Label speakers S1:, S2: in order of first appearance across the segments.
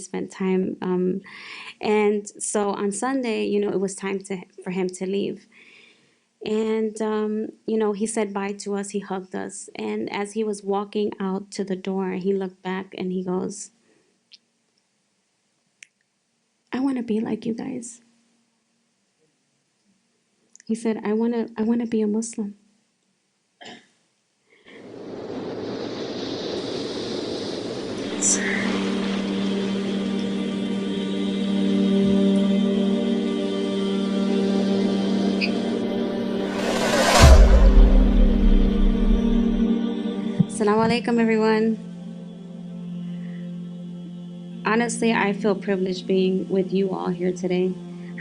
S1: spent time. And so on Sunday, it was time for him to leave. And, he said bye to us, he hugged us. And as he was walking out to the door, he looked back and he goes, I want to be like you guys. He said, I want to be a Muslim. Assalamu alaikum, everyone. Honestly, I feel privileged being with you all here today.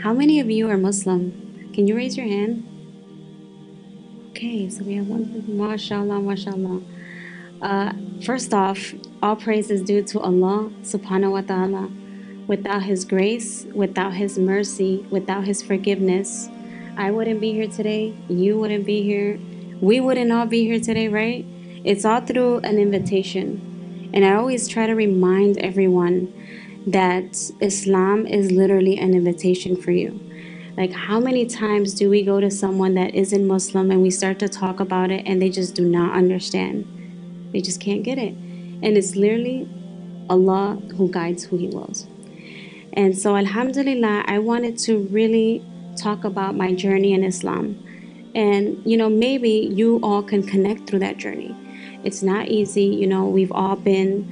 S1: How many of you are Muslim? Can you raise your hand? Okay, so we have one person. MashaAllah, MashaAllah. First off, all praise is due to Allah subhanahu wa ta'ala. Without His grace, without His mercy, without His forgiveness, I wouldn't be here today. You wouldn't be here. We wouldn't all be here today, right? It's all through an invitation. And I always try to remind everyone that Islam is literally an invitation for you. Like, how many times do we go to someone that isn't Muslim and we start to talk about it and they just do not understand? They just can't get it. And it's literally Allah who guides who He wills. And so, alhamdulillah, I wanted to really talk about my journey in Islam. And, maybe you all can connect through that journey. It's not easy. We've all been,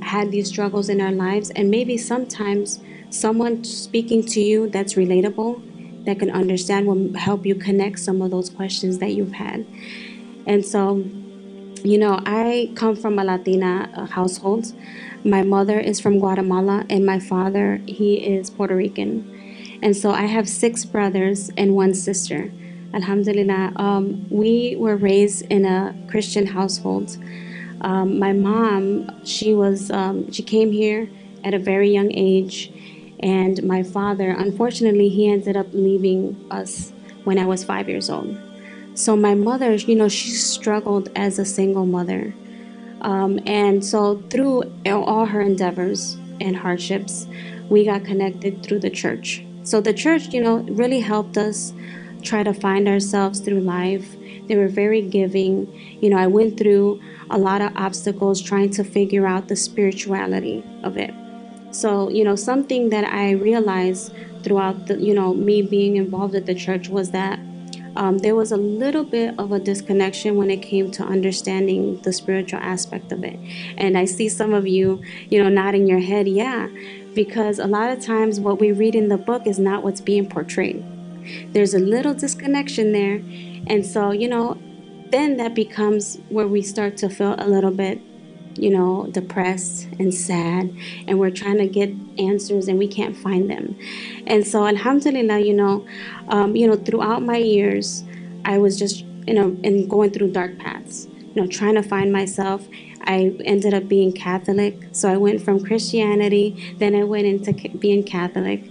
S1: had these struggles in our lives. And maybe sometimes someone speaking to you that's relatable, that can understand, will help you connect some of those questions that you've had. And so, I come from a Latina household. My mother is from Guatemala and my father, he is Puerto Rican. And so I have 6 brothers and 1 sister. Alhamdulillah. We were raised in a Christian household. My mom, she came here at a very young age. And my father, unfortunately, he ended up leaving us when I was 5 years old. So my mother, she struggled as a single mother. And so through all her endeavors and hardships, we got connected through the church. So the church, really helped us try to find ourselves through life. They were very giving. I went through a lot of obstacles trying to figure out the spirituality of it. So, something that I realized throughout me being involved at the church was that there was a little bit of a disconnection when it came to understanding the spiritual aspect of it. And I see some of you, nodding your head, yeah, because a lot of times what we read in the book is not what's being portrayed. There's a little disconnection there. And so, then that becomes where we start to feel a little bit, depressed and sad, and we're trying to get answers and we can't find them. And so, alhamdulillah, throughout my years, I was just, and going through dark paths, trying to find myself. I ended up being Catholic. So I went from Christianity, then I went into being Catholic.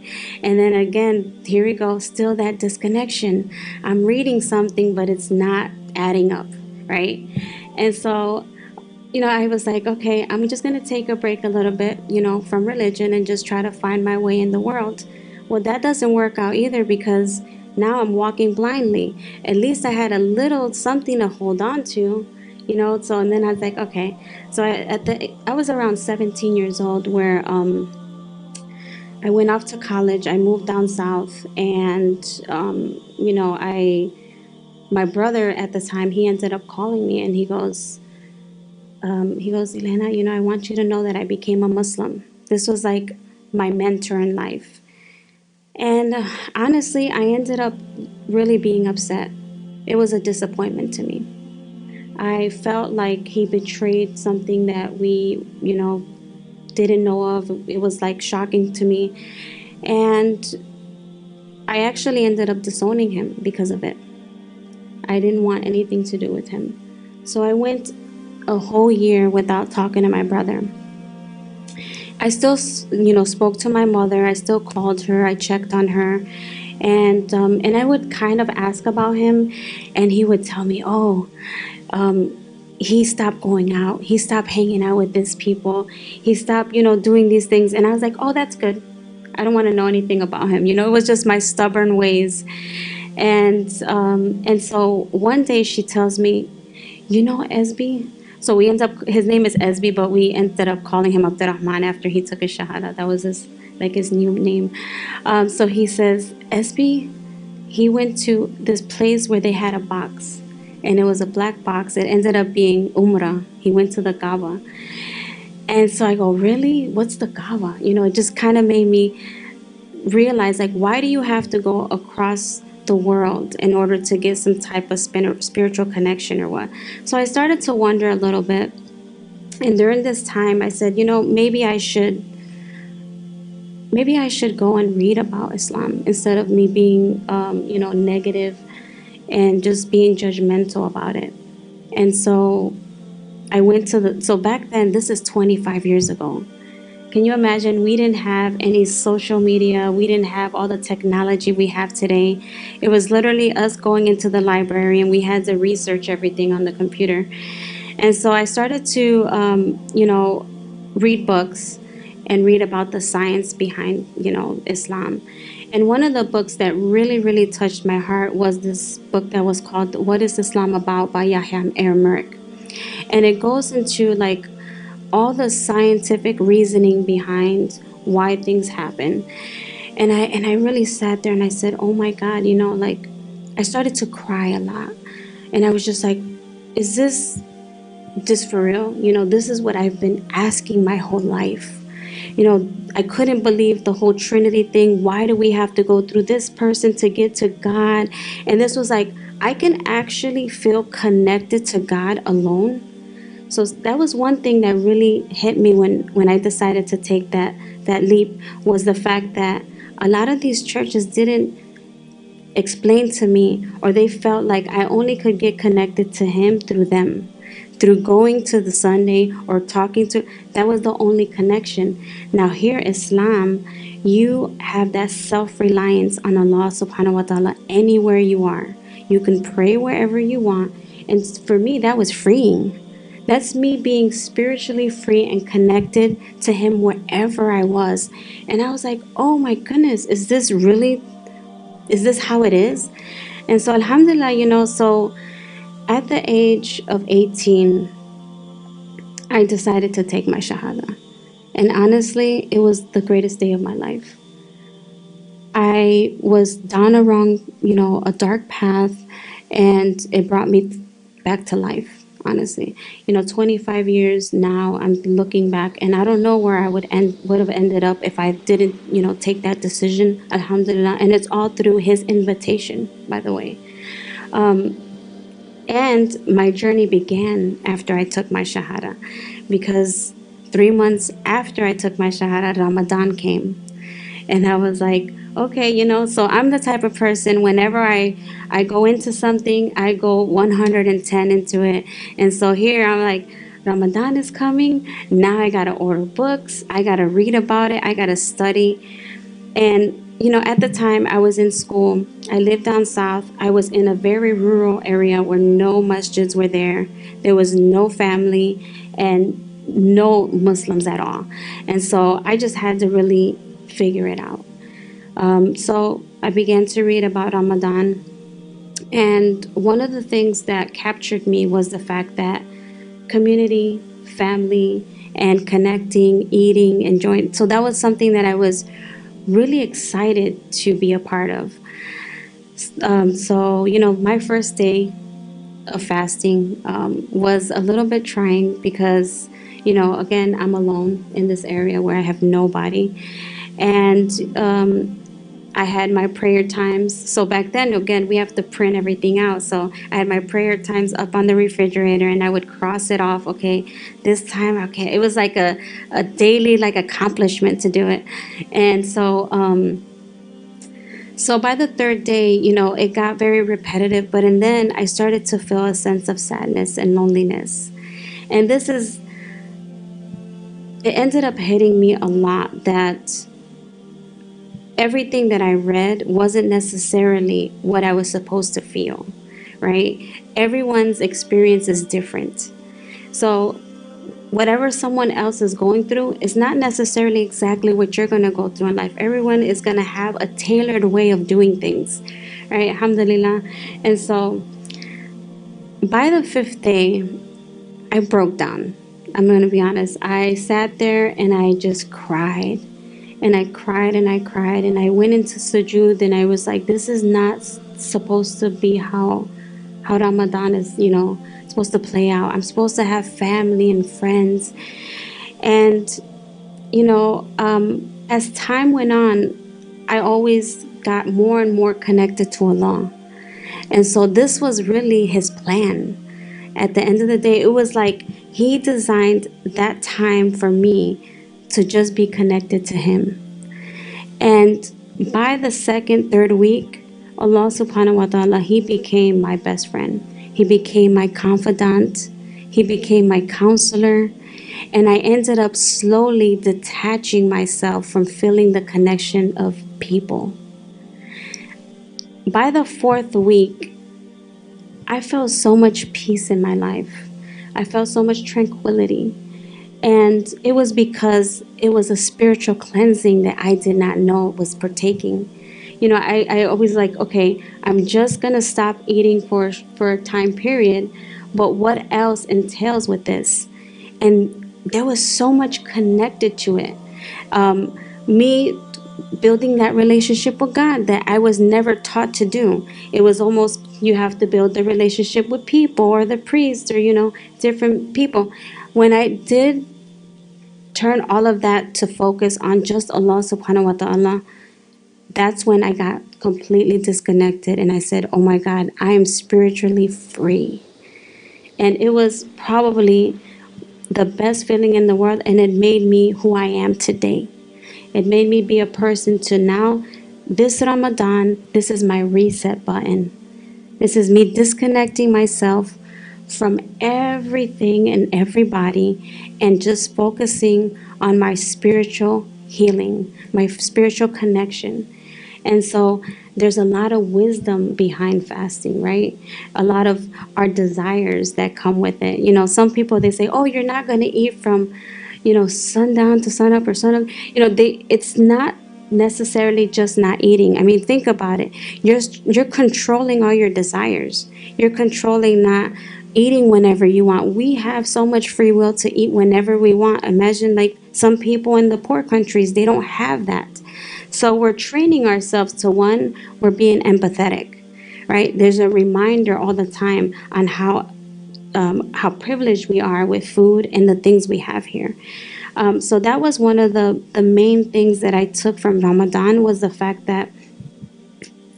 S1: And then again, here we go, still that disconnection. I'm reading something, but it's not adding up, right? And so, I was like, okay, I'm just going to take a break a little bit, from religion and just try to find my way in the world. Well, that doesn't work out either, because now I'm walking blindly. At least I had a little something to hold on to. So, and then I was like, okay. So I was around 17 years old where I went off to college. I moved down south, and my brother at the time, he ended up calling me, and he goes, Helena, I want you to know that I became a Muslim. This was like my mentor in life. And honestly, I ended up really being upset. It was a disappointment to me. I felt like he betrayed something that we, didn't know of. It was like shocking to me. And I actually ended up disowning him because of it. I didn't want anything to do with him. So I went a whole year without talking to my brother. I still, spoke to my mother. I still called her. I checked on her. And I would kind of ask about him. And he would tell me, he stopped going out. He stopped hanging out with these people. He stopped, doing these things. And I was like, oh, that's good. I don't want to know anything about him. It was just my stubborn ways. And so one day she tells me, Esby. So we end up, his name is Esby, but we ended up calling him Abdurrahman after he took his shahada. That was his new name. So he says, Esby, he went to this place where they had a box, and it was a black box. It ended up being Umrah. He went to the Kaaba. And so I go, really? What's the Kaaba? It just kind of made me realize, like, why do you have to go across the world in order to get some type of spiritual connection or what? So I started to wonder a little bit. And during this time, I said, maybe I should go and read about Islam instead of me being, negative and just being judgmental about it. And so I went so back then, this is 25 years ago. Can you imagine? We didn't have any social media. We didn't have all the technology we have today. It was literally us going into the library, and we had to research everything on the computer. And so I started to, read books and read about the science behind, Islam. And one of the books that really, really touched my heart was this book that was called "What is Islam About" by Yahya Ermerk. And it goes into like all the scientific reasoning behind why things happen. And I really sat there and I said, oh my God, like, I started to cry a lot. And I was just like, is this for real? This is what I've been asking my whole life. I couldn't believe the whole Trinity thing. Why do we have to go through this person to get to God? And this was like, I can actually feel connected to God alone. So that was one thing that really hit me when I decided to take that leap, was the fact that a lot of these churches didn't explain to me, or they felt like I only could get connected to him through them, through going to the Sunday or talking to. That was the only connection. Now here, Islam, you have that self-reliance on Allah subhanahu wa ta'ala anywhere you are. You can pray wherever you want. And for me, that was freeing. That's me being spiritually free and connected to him wherever I was. And I was like, oh my goodness, is this how it is? And so alhamdulillah, so at the age of 18, I decided to take my shahada. And honestly, it was the greatest day of my life. I was down a dark path, and it brought me back to life. Honestly, 25 years now, I'm looking back, and I don't know where I would have ended up if I didn't, take that decision. Alhamdulillah, and it's all through his invitation, by the way. And my journey began after I took my shahada, because 3 months after I took my shahada, Ramadan came. And I was like, okay, so I'm the type of person, whenever I go into something, I go 110 into it. And so here I'm like, Ramadan is coming. Now I got to order books. I got to read about it. I got to study. And, at the time I was in school, I lived down south. I was in a very rural area where no masjids were there. There was no family and no Muslims at all. And so I just had to really figure it out. So I began to read about Ramadan, and one of the things that captured me was the fact that community, family, and connecting, eating, enjoying. So that was something that I was really excited to be a part of. So my first day of fasting was a little bit trying because, again, I'm alone in this area where I have nobody. And I had my prayer times. So back then, again, we have to print everything out. So I had my prayer times up on the refrigerator, and I would cross it off. Okay, this time, okay. It was like a daily accomplishment to do it. And so so by the third day, it got very repetitive. But and then I started to feel a sense of sadness and loneliness. And it ended up hitting me a lot that everything that I read wasn't necessarily what I was supposed to feel, right? Everyone's experience is different. So whatever someone else is going through is not necessarily exactly what you're going to go through in life. Everyone is going to have a tailored way of doing things, right? Alhamdulillah. And so by the fifth day, I broke down. I'm going to be honest. I sat there and I just cried. And I cried and I cried and I went into sujood and I was like, this is not supposed to be how Ramadan is, supposed to play out. I'm supposed to have family and friends. And, as time went on, I always got more and more connected to Allah. And so this was really His plan. At the end of the day, it was like He designed that time for me to just be connected to Him. And by the second, third week, Allah subhanahu wa ta'ala, He became my best friend. He became my confidant. He became my counselor. And I ended up slowly detaching myself from feeling the connection of people. By the fourth week, I felt so much peace in my life. I felt so much tranquility. And it was because it was a spiritual cleansing that I did not know was partaking. I always like, okay, I'm just going to stop eating for a time period, but what else entails with this? And there was so much connected to it. Me building that relationship with God that I was never taught to do. It was almost, you have to build the relationship with people or the priest or, different people. When I did turn all of that to focus on just Allah subhanahu wa ta'ala, that's when I got completely disconnected and I said, oh my God, I am spiritually free. And it was probably the best feeling in the world, and it made me who I am today. It made me be a person to now, this Ramadan, this is my reset button. This is me disconnecting myself from everything and everybody and just focusing on my spiritual healing, my spiritual connection. And so there's a lot of wisdom behind fasting, right? A lot of our desires that come with it. Some people, they say, oh, you're not going to eat from, sundown to sunup or sunup. It's not necessarily just not eating. I mean, think about it. You're controlling all your desires. You're controlling not eating whenever you want. We have so much free will to eat whenever we want. Imagine like some people in the poor countries, they don't have that. So we're training ourselves to, one, we're being empathetic, right? There's a reminder all the time on how privileged we are with food and the things we have here. So that was one of the main things that I took from Ramadan, was the fact that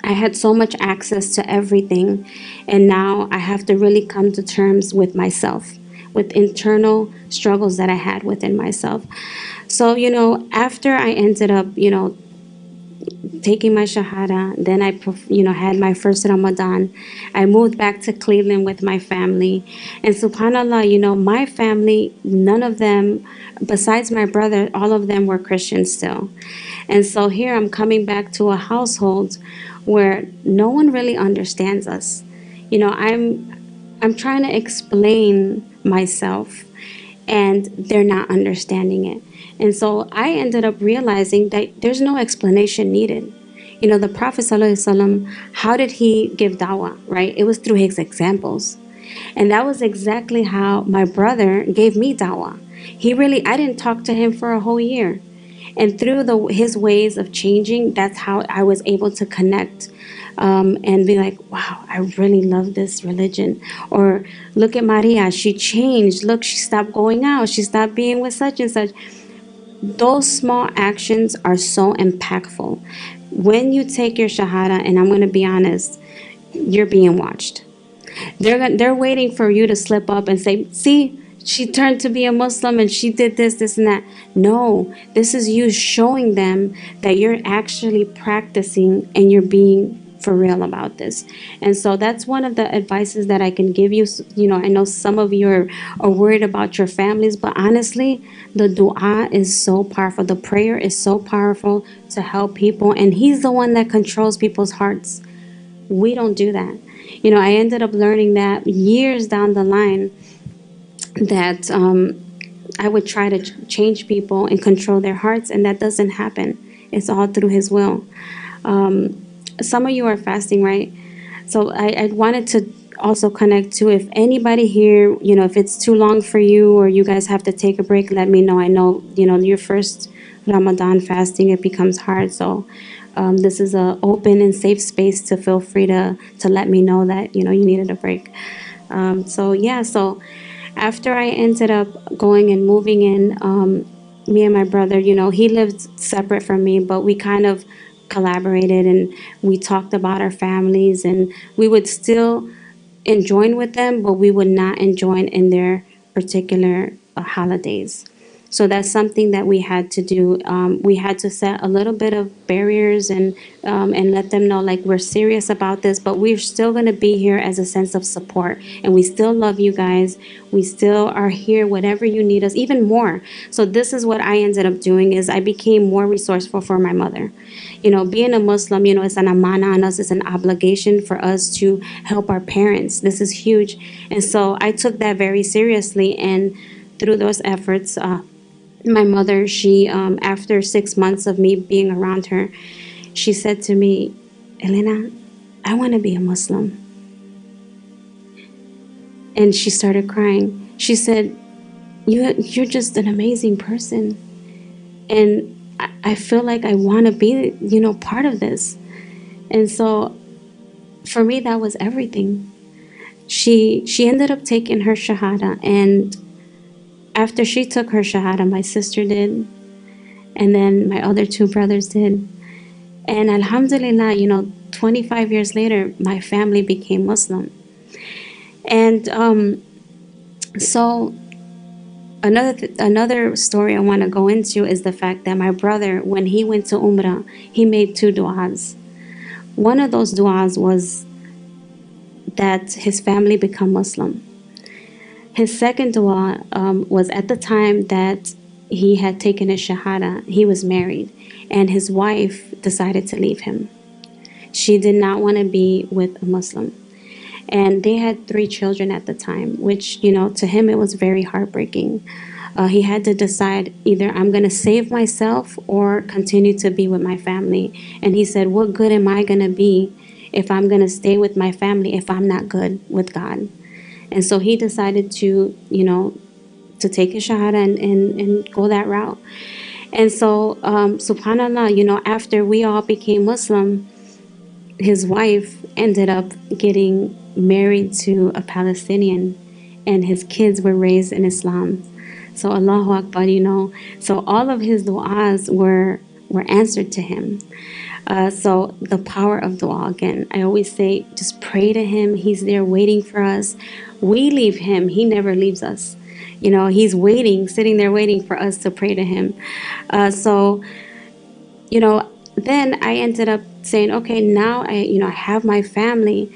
S1: I had so much access to everything, and now I have to really come to terms with myself, with internal struggles that I had within myself. So, after I ended up, taking my shahada, then I, had my first Ramadan. I moved back to Cleveland with my family. And subhanAllah, my family, none of them, besides my brother, all of them were Christians still. And so here I'm coming back to a household where no one really understands us. I'm trying to explain myself and they're not understanding it. And so I ended up realizing that there's no explanation needed. The Prophet ﷺ, how did he give dawah, right? It was through his examples. And that was exactly how my brother gave me dawah. I didn't talk to him for a whole year. And through his ways of changing, that's how I was able to connect and be like, wow, I really love this religion. Or look at Maria, she changed. Look, she stopped going out. She stopped being with such and such. Those small actions are so impactful. When you take your shahada, and I'm going to be honest, you're being watched. They're waiting for you to slip up and say, see, she turned to be a Muslim and she did this and that. No, this is you showing them that you're actually practicing and you're being for real about this. And so that's one of the advices that I can give you. I know some of you are worried about your families, but honestly, the dua is so powerful. The prayer is so powerful to help people. And he's the one that controls people's hearts. We don't do that. I ended up learning that years down the line. that I would try to change people and control their hearts, and that doesn't happen. It's all through His will. Some of you are fasting, right? So I wanted to also connect to, if anybody here, if it's too long for you or you guys have to take a break, let me know. I know, your first Ramadan fasting, it becomes hard. So this is a open and safe space to feel free to let me know that, you needed a break. So yeah, so after I ended up going and moving in, me and my brother, he lived separate from me, but we kind of collaborated and we talked about our families, and we would still enjoin with them, but we would not enjoin in their particular holidays. So that's something that we had to do. We had to set a little bit of barriers and let them know, like, we're serious about this, but we're still going to be here as a sense of support, and we still love you guys. We still are here, whatever you need us, even more. So this is what I ended up doing: is I became more resourceful for my mother. Being a Muslim, it's an amana on us, it's an obligation for us to help our parents. This is huge. And so I took that very seriously. And through those efforts, my mother, she, after 6 months of me being around her, she said to me, Elena, I want to be a Muslim. And she started crying. She said, you're just an amazing person. And I feel like I want to be, part of this. And so for me, that was everything. She ended up taking her shahada, and after she took her shahada, my sister did, and then my other two brothers did. And alhamdulillah, 25 years later, my family became Muslim. And so another story I want to go into is the fact that my brother, when he went to Umrah, he made two du'as. One of those du'as was that his family become Muslim. His second dua was at the time that he had taken his shahada. He was married, and his wife decided to leave him. She did not want to be with a Muslim. And they had 3 children at the time, which, to him it was very heartbreaking. He had to decide, either I'm going to save myself or continue to be with my family. And he said, what good am I going to be if I'm going to stay with my family if I'm not good with God? And so he decided to, to take his shahada and go that route. And so, subhanAllah, after we all became Muslim, his wife ended up getting married to a Palestinian, and his kids were raised in Islam. So Allahu Akbar, so all of his du'as were answered to him. So the power of dua, again, I always say, just pray to him. He's there waiting for us. We leave him. He never leaves us. He's waiting, sitting there waiting for us to pray to him. So, then I ended up saying, okay, now I have my family,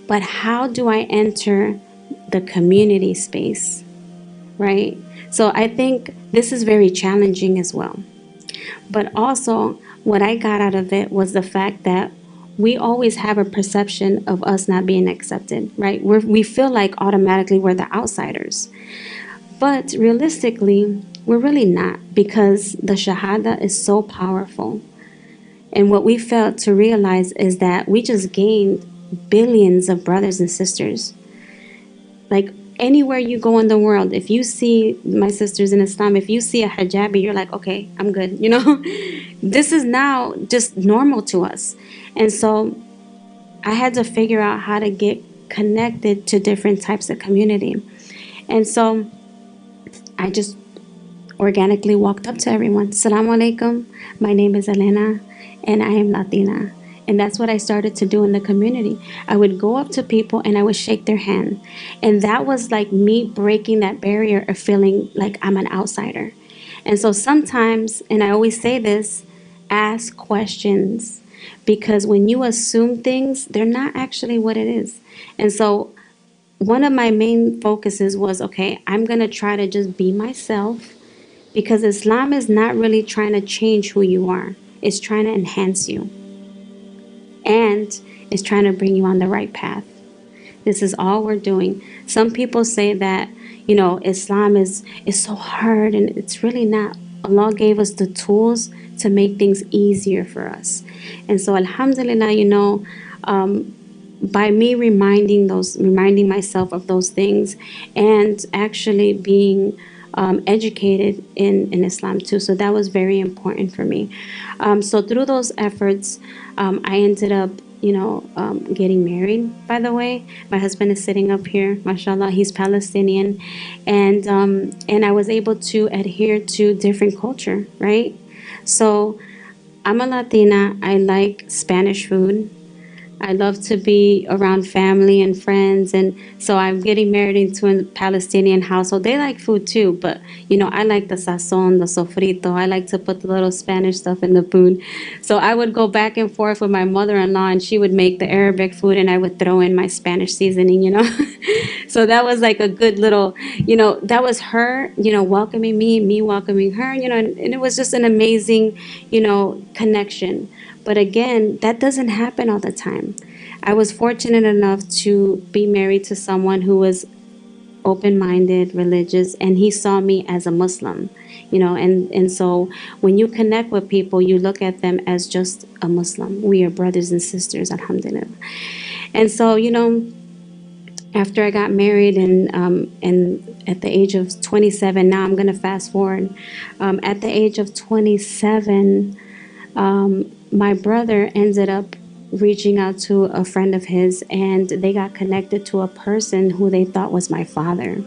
S1: but how do I enter the community space, right? So I think this is very challenging as well. But also, what I got out of it was the fact that we always have a perception of us not being accepted, right? We feel like automatically we're the outsiders. But realistically, we're really not, because the Shahada is so powerful. And what we failed to realize is that we just gained billions of brothers and sisters. Like, anywhere you go in the world, if you see my sisters in Islam, if you see a hijabi, you're like, okay, I'm good, This is now just normal to us. And so I had to figure out how to get connected to different types of community. And so I just organically walked up to everyone. Assalamu alaikum. My name is Helena, and I am Latina. And that's what I started to do in the community. I would go up to people and I would shake their hand. And that was like me breaking that barrier of feeling like I'm an outsider. And so sometimes, and I always say this, ask questions. Because when you assume things, they're not actually what it is. And so one of my main focuses was, okay, I'm going to try to just be myself, because Islam is not really trying to change who you are. It's trying to enhance you. And it's trying to bring you on the right path. This is all we're doing. Some people say that, Islam is so hard, and it's really not. Allah gave us the tools to make things easier for us. And so alhamdulillah, by me reminding myself of those things, and actually being educated in Islam too. So that was very important for me. So through those efforts, I ended up, getting married. By the way, my husband is sitting up here, mashallah. He's Palestinian, and I was able to adhere to different culture, right? So I'm a Latina. I like Spanish food. I love to be around family and friends, and so I'm getting married into a Palestinian household. They like food too, but I like the sazon, the sofrito. I like to put the little Spanish stuff in the food. So I would go back and forth with my mother-in-law, and she would make the Arabic food, and I would throw in my Spanish seasoning. So that was like a good little, that was her, welcoming me welcoming her, and it was just an amazing, connection. But again, that doesn't happen all the time. I was fortunate enough to be married to someone who was open-minded, religious, and he saw me as a Muslim, and so when you connect with people, you look at them as just a Muslim. We are brothers and sisters, alhamdulillah. And so, after I got married, and at the age of 27, now I'm going to fast forward. At the age of 27, my brother ended up reaching out to a friend of his, and they got connected to a person who they thought was my father.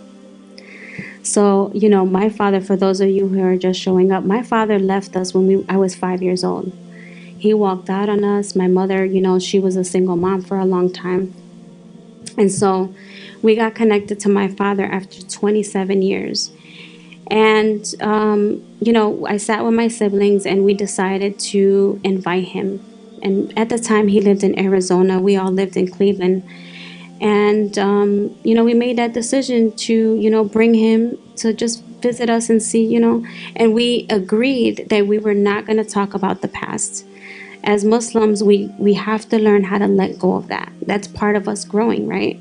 S1: So, my father, for those of you who are just showing up, my father left us when I was 5 years old. He walked out on us. My mother, she was a single mom for a long time. And so we got connected to my father after 27 years. And, I sat with my siblings, and we decided to invite him. And at the time, he lived in Arizona. We all lived in Cleveland. And, we made that decision to, bring him to just visit us and see, and we agreed that we were not going to talk about the past. As Muslims, we have to learn how to let go of that. That's part of us growing, right?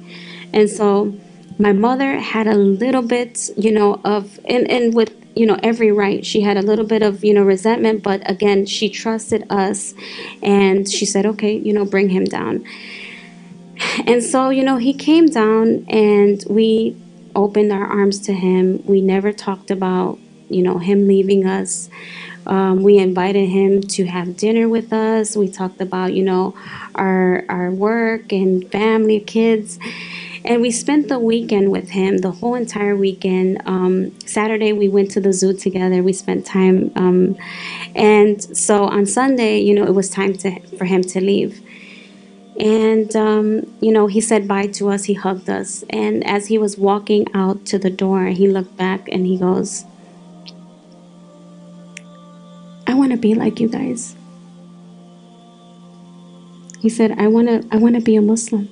S1: And so my mother had a little bit, of, and with, every right, she had a little bit of, resentment, but again, she trusted us, and she said, okay, bring him down. And so, he came down, and we opened our arms to him. We never talked about, him leaving us. We invited him to have dinner with us. We talked about, our work and family, kids. And we spent the weekend with him, the whole entire weekend. Saturday, we went to the zoo together. We spent time. And so on Sunday, it was time for him to leave. And, he said bye to us. He hugged us. And as he was walking out to the door, he looked back and he goes, I want to be like you guys. He said, I want to be a Muslim.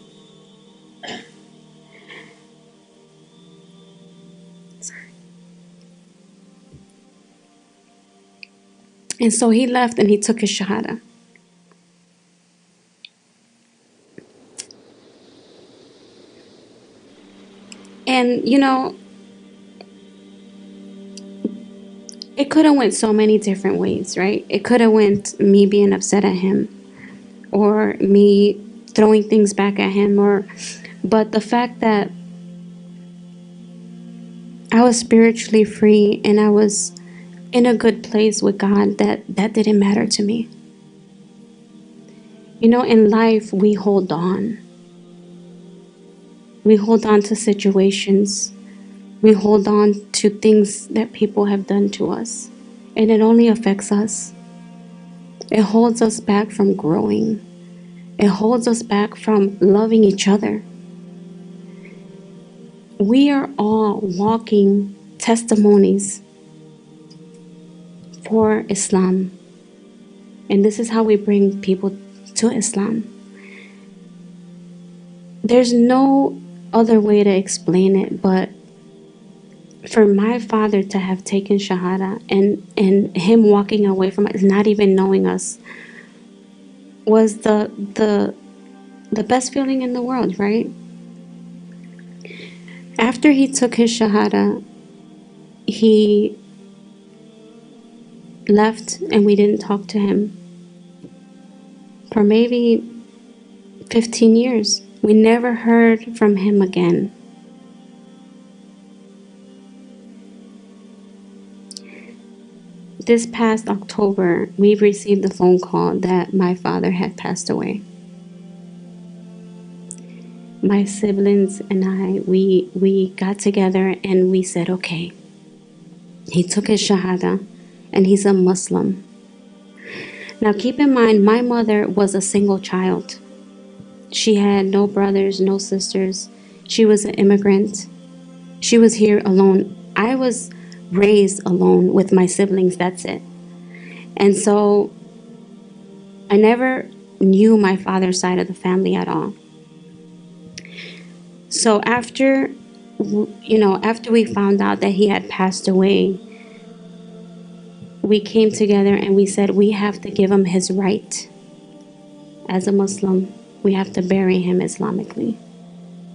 S1: And so he left, and he took his shahada. And, it could have went so many different ways, right? It could have went me being upset at him, or me throwing things back at him, but the fact that I was spiritually free and I was in a good place with God, that didn't matter to me. In life, we hold on. We hold on to situations. We hold on to things that people have done to us, and it only affects us. It holds us back from growing. It holds us back from loving each other. We are all walking testimonies for Islam. And this is how we bring people to Islam. There's no other way to explain it, but for my father to have taken Shahada, and him walking away from us, not even knowing us, was the best feeling in the world, right? After he took his shahada, he left and we didn't talk to him for maybe 15 years. We never heard from him again. This past October, we received a phone call that my father had passed away. My siblings and I, we got together and we said, okay, he took his shahada and he's a Muslim. Now keep in mind, my mother was a single child. She had no brothers, no sisters. She was an immigrant. She was here alone. I was raised alone with my siblings, that's it. And so I never knew my father's side of the family at all. So after we found out that he had passed away, we came together and we said we have to give him his right. As a Muslim, we have to bury him Islamically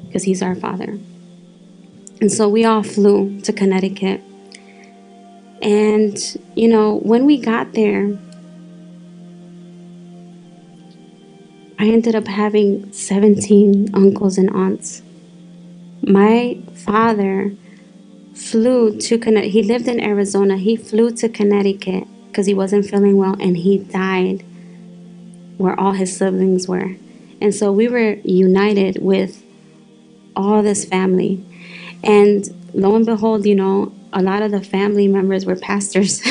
S1: because he's our father. And so we all flew to Connecticut. And, when we got there, I ended up having 17 uncles and aunts. My father flew to Connecticut. He lived in Arizona. He flew to Connecticut because he wasn't feeling well, and he died where all his siblings were. And so we were united with all this family. And lo and behold, a lot of the family members were pastors.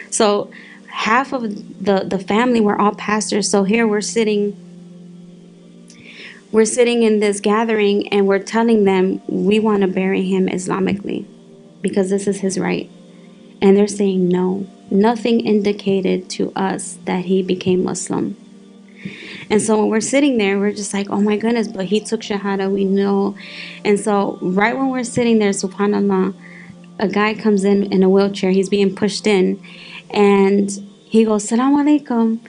S1: So half of the family were all pastors. So here we're sitting in this gathering and we're telling them we want to bury him Islamically because this is his right. And they're saying no. Nothing indicated to us that he became Muslim. And so when we're sitting there, we're just like, oh my goodness, but he took shahada, we know. And so right when we're sitting there, subhanAllah, a guy comes in a wheelchair. He's being pushed in. And he goes, Salaam alaikum.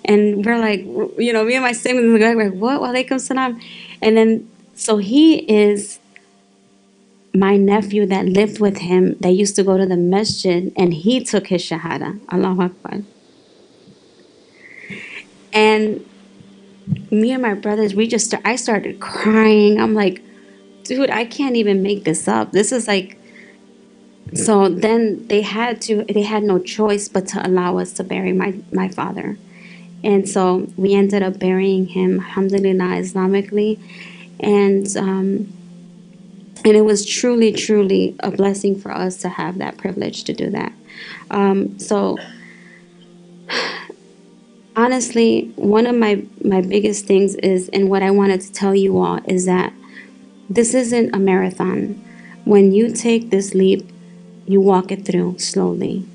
S1: And we're like, me and my siblings, we're like, what? Wa alaikum salam. And then, so he is my nephew that lived with him, that used to go to the masjid, and he took his shahada. Allahu Akbar. And me and my brothers, I started crying. I'm like, dude, I can't even make this up. This is like, so then they had no choice but to allow us to bury my father. And so we ended up burying him, alhamdulillah, Islamically. And it was truly, truly a blessing for us to have that privilege to do that. So honestly, one of my biggest things is, and what I wanted to tell you all, is that this isn't a marathon. When you take this leap, you walk it through slowly.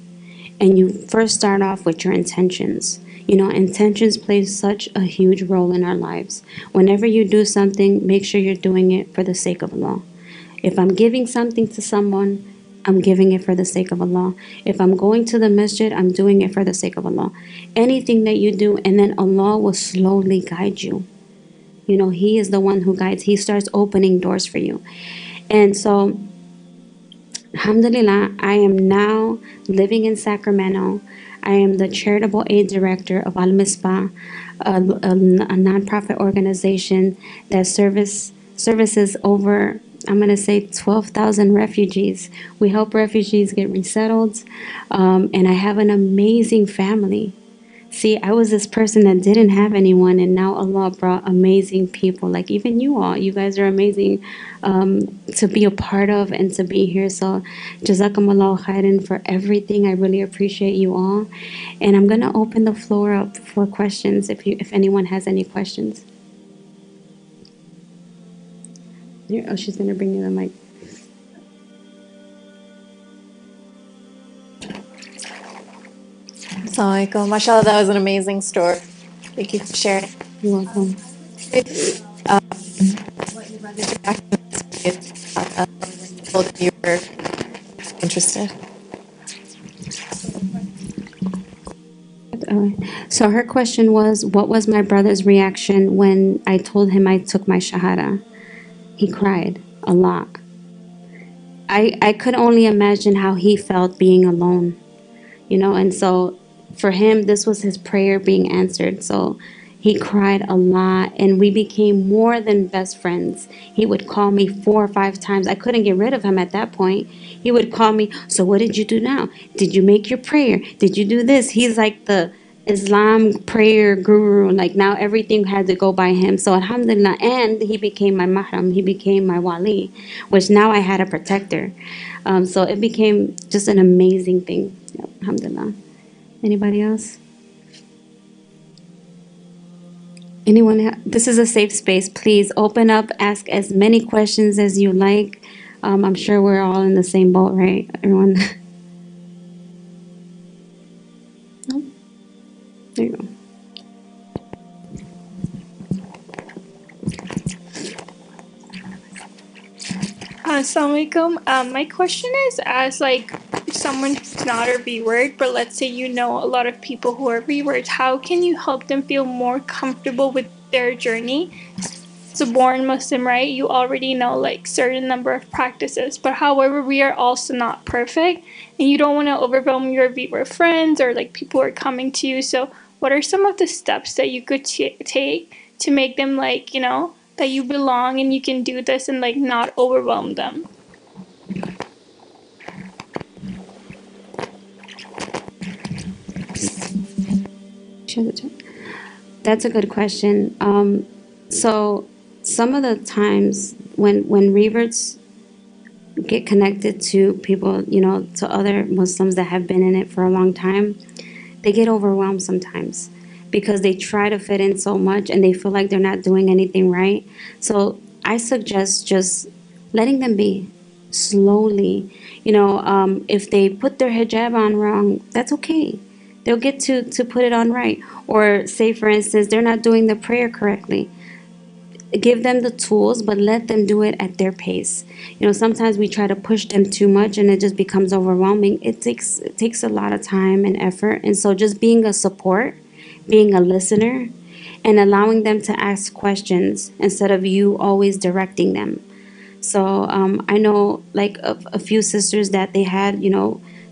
S1: And you first start off with your intentions. Intentions play such a huge role in our lives. Whenever you do something, make sure you're doing it for the sake of Allah. If I'm giving something to someone, I'm giving it for the sake of Allah. If I'm going to the masjid, I'm doing it for the sake of Allah. Anything that you do, and then Allah will slowly guide you. He is the one who guides. He starts opening doors for you. And so, alhamdulillah, I am now living in Sacramento. I am the charitable aid director of Al-Misbaah, a nonprofit organization that services over, I'm going to say, 12,000 refugees. We help refugees get resettled, and I have an amazing family. See, I was this person that didn't have anyone, and now Allah brought amazing people, like even you all. You guys are amazing to be a part of and to be here. So, Jazakumullahu khairan for everything. I really appreciate you all. And I'm going to open the floor up for questions if anyone has any questions. Here, oh, she's going to bring you the mic.
S2: Assalamu alaikum. Mashallah, that was an amazing story. Thank you for sharing.
S1: You're welcome.
S2: What your brother's reaction was when you were interested.
S1: So her question was, what was my brother's reaction when I told him I took my shahada? He cried a lot. I could only imagine how he felt being alone, and so for him, this was his prayer being answered. So he cried a lot, and we became more than best friends. He would call me 4 or 5 times. I couldn't get rid of him at that point. He would call me, so what did you do now? Did you make your prayer? Did you do this? He's like the Islam prayer guru. Like now everything had to go by him. So alhamdulillah, and he became my mahram. He became my wali, which now I had a protector. So it became just an amazing thing. Yep, alhamdulillah. Anybody else? Anyone? This is a safe space. Please open up, ask as many questions as you like. I'm sure we're all in the same boat, right? Everyone? No? There you go.
S3: Assalamu alaikum. My question is, as like someone who's not a reword, but let's say you know a lot of people who are rewords, how can you help them feel more comfortable with their journey? As a born Muslim, right? You already know like certain number of practices, but however, we are also not perfect, and you don't want to overwhelm your reword friends or like people who are coming to you. So, what are some of the steps that you could take to make them like that you belong and you can do this and like not overwhelm them?
S1: Share the chat. That's a good question. So some of the times when reverts get connected to people, to other Muslims that have been in it for a long time, they get overwhelmed sometimes because they try to fit in so much and they feel like they're not doing anything right. So I suggest just letting them be slowly. If they put their hijab on wrong, that's okay. They'll get to put it on right. Or say, for instance, they're not doing the prayer correctly, give them the tools, but let them do it at their pace. Sometimes we try to push them too much and it just becomes overwhelming. It takes a lot of time and effort. And so just being a support, being a listener, and allowing them to ask questions instead of you always directing them. So I know like a few sisters that they had,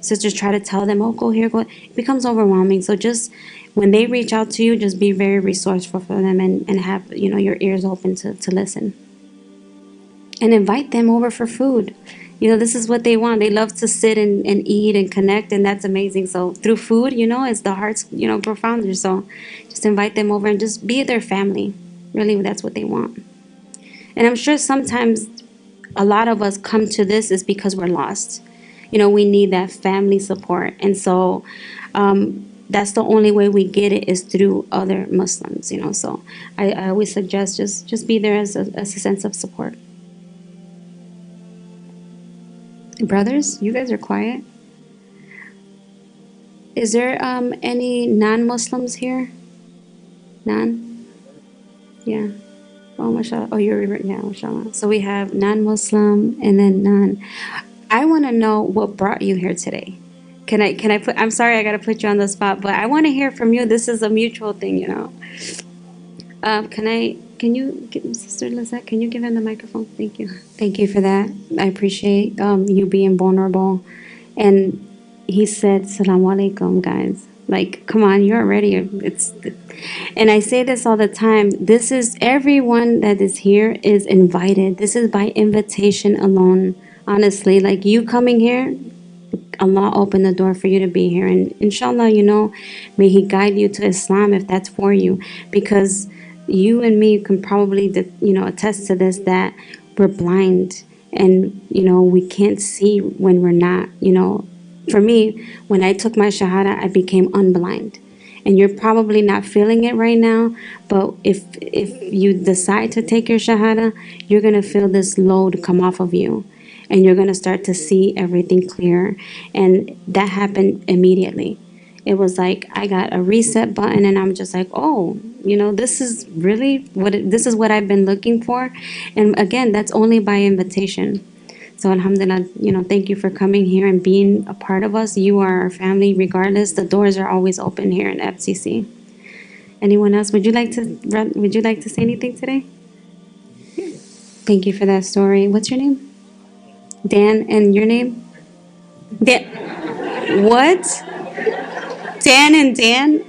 S1: sisters try to tell them, oh, go here, go. It becomes overwhelming. So just when they reach out to you, just be very resourceful for them and have, your ears open to listen. And invite them over for food. This is what they want. They love to sit and eat and connect, and that's amazing. So through food, it's the heart's, grow founder. So just invite them over and just be their family. Really, that's what they want. And I'm sure sometimes a lot of us come to this is because we're lost. We need that family support. And so that's the only way we get it is through other Muslims, So I always suggest just be there as a sense of support. Brothers, you guys are quiet. Is there any non-Muslims here? None? Yeah. Oh, mashallah. Oh, yeah, mashallah. So we have non-Muslim and then non. I want to know what brought you here today. Can I put, I'm sorry, I got to put you on the spot, but I want to hear from you. This is a mutual thing, Can you, Sister Lizette, can you give him the microphone? Thank you. Thank you for that. I appreciate you being vulnerable. And he said, Salaam alaikum, guys. Like, come on, you're already, and I say this all the time. This is, everyone that is here is invited. This is by invitation alone. Honestly, like you coming here, Allah opened the door for you to be here. And inshallah, may He guide you to Islam if that's for you. Because you and me can probably, attest to this, that we're blind and, we can't see when we're not, For me, when I took my Shahada, I became unblind. And you're probably not feeling it right now, but if you decide to take your Shahada, you're going to feel this load come off of you. And you're going to start to see everything clear. And that happened immediately. It was like I got a reset button and I'm just like, oh, this is really this is what I've been looking for. And again, that's only by invitation. So alhamdulillah, thank you for coming here and being a part of us. You are our family regardless. The doors are always open here in FCC. Anyone else? Would you like to say anything today? Thank you for that story. What's your name? Dan, and your name? Dan. What? Dan and Dan?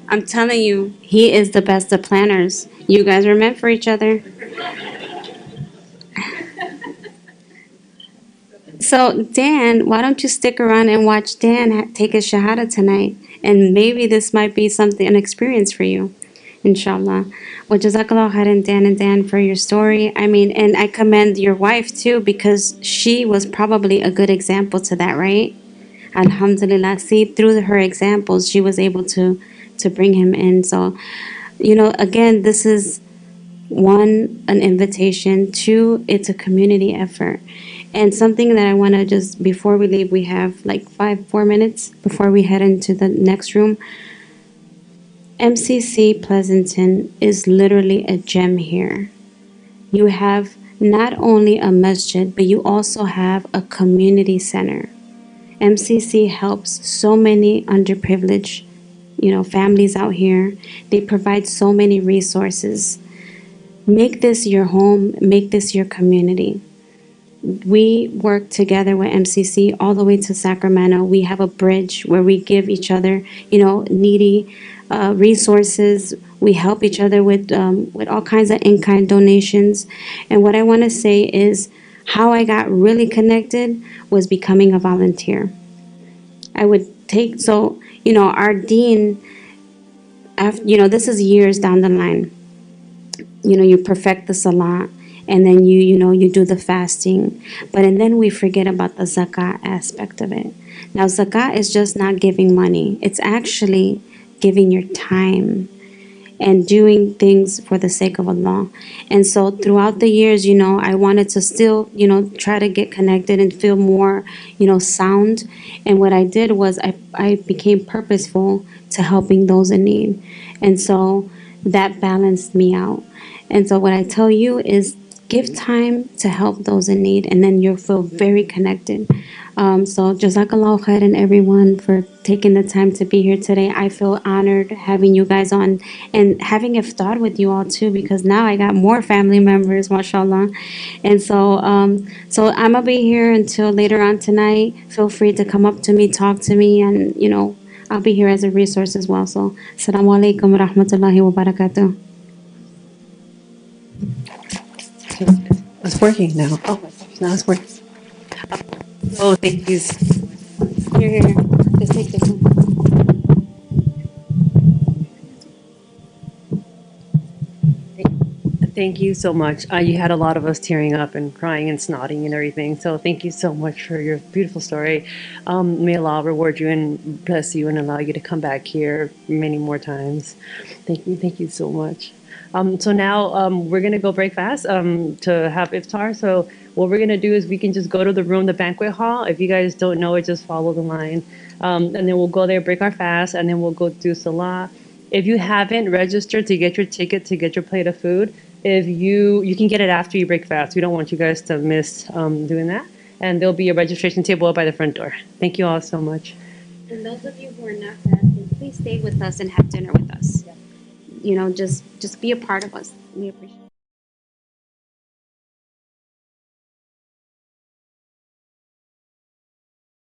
S1: I'm telling you, he is the best of planners. You guys are meant for each other. So, Dan, why don't you stick around and watch Dan take his Shahada tonight? And maybe this might be something, an experience for you, inshallah. Well, Jazakallah khairan, Dan and Dan, for your story. I mean, and I commend your wife too, because she was probably a good example to that, right? Alhamdulillah. See, through her examples, she was able to bring him in. So, again, this is one, an invitation. Two, it's a community effort. And something that I want to just, before we leave, we have like 4 minutes before we head into the next room. MCC Pleasanton is literally a gem here. You have not only a masjid, but you also have a community center. MCC helps so many underprivileged, families out here. They provide so many resources. Make this your home, make this your community. We work together with MCC all the way to Sacramento. We have a bridge where we give each other, needy resources. We help each other with all kinds of in-kind donations. And what I want to say is how I got really connected was becoming a volunteer. I would take, so, our dean, after, this is years down the line. You perfect the salah, and then you do the fasting, and then we forget about the zakat aspect of it. Now, zakat is just not giving money. It's actually giving your time and doing things for the sake of Allah. And so throughout the years, I wanted to still, try to get connected and feel more, sound. And what I did was I became purposeful to helping those in need. And so that balanced me out. And so what I tell you is give time to help those in need, and then you'll feel very connected. So Jazakallah khairan, everyone, for taking the time to be here today. I feel honored having you guys on and having iftar with you all too, because now I got more family members, mashallah. And so I'm gonna be here until later on tonight. Feel free to come up to me, talk to me, and I'll be here as a resource as well. So assalamu alaikum wa rahmatullahi wa barakatuh.
S4: It's working now. Oh my gosh, now it's working. Oh, thank you.
S1: Here. Just take this one.
S4: Thank you so much. You had a lot of us tearing up and crying and snotting and everything. So thank you so much for your beautiful story. May Allah reward you and bless you and allow you to come back here many more times. Thank you so much. So now we're gonna go break fast to have iftar. So what we're gonna do is we can just go to the room, the banquet hall. If you guys don't know it, just follow the line, and then we'll go there, break our fast, and then we'll go do salah. If you haven't registered to get your ticket to get your plate of food, if you can get it after you break fast. We don't want you guys to miss doing that. And there'll be a registration table up by the front door. Thank you all so much.
S1: And those of you who are not fasting, please stay with us and have dinner with us. Just be a part of us. We appreciate it.